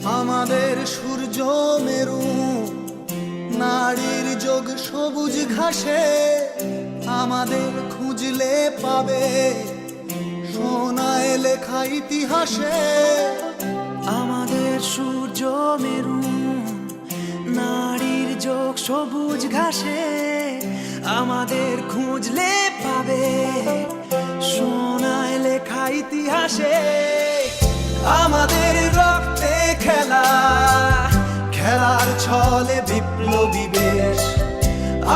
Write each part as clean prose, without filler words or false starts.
আমাদের সূর্য মেরু নারীর যোগ সবুজ ঘাসে, আমাদের খুঁজলে পাবে সোনায় লেখা ইতিহাসে। আমাদের সূর্য মেরু নারীর যোগ সবুজ ঘাসে, আমাদের খুঁজলে পাবে সোনায় লেখা ইতিহাসে। আমাদের রক্তে খেলা, খেলার ছলে বিপ্লবী বেশ।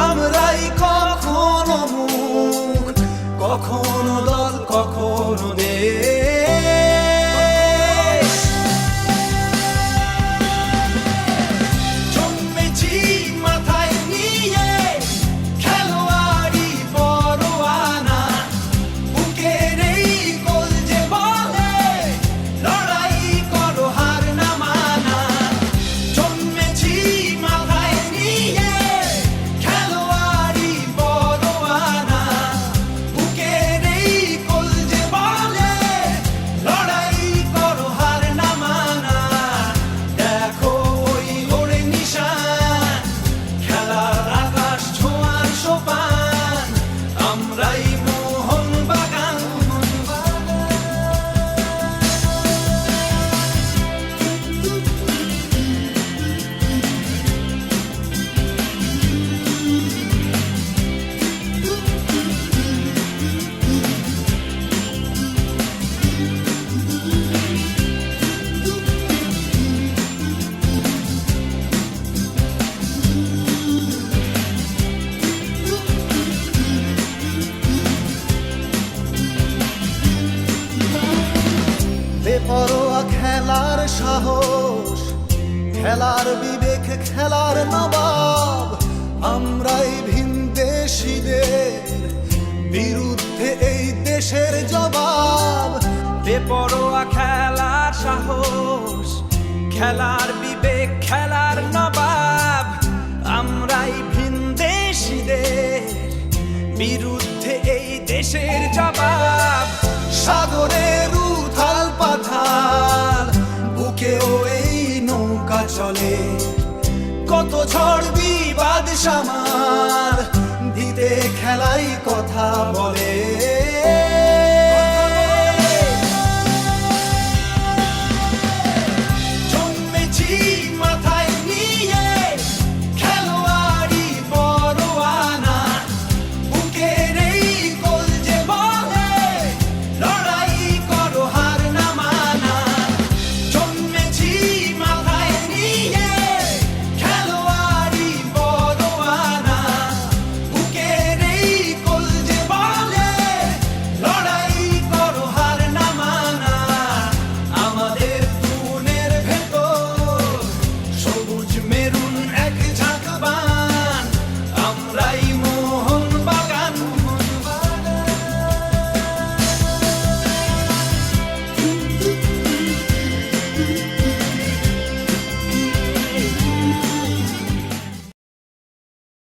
আমরাই কখনো মুখ, কখনো দল, কখনো দেশ। জন্মেছি মাথায় নিয়ে খেলোয়াড়ি পরোয়ানা, বুকের এই কলজে বলে লড়াই করো হার না মানা। জন্মেছি মাথায় নিয়ে খেলোয়াড়ি পরোয়ানা, বুকের এই কলজে বলে লড়াই করো হার না মানা। দেখো ওই ওড়ে নিশান, খেলার আকাশ ছোঁয়ার সোপান, আমরাই মোহন বাগান। বেপরোয়া খেলার সাহস, খেলার বিবেক, খেলার নবাব, আমরাই ভিনদেশীদের বিরুদ্ধে এই দেশের জবাব। বেপরোয়া খেলার সাহস, খেলার বিবেক, খেলার নবাব, আমরাই ভিনদেশীদের বিরুদ্ধে এই দেশের জবাব। সাগরের উথাল পাথাল বুকেও এই নৌকা চলে, কত ঝড় বিবাদ সামাল দিতে খেলাই কথা বলে।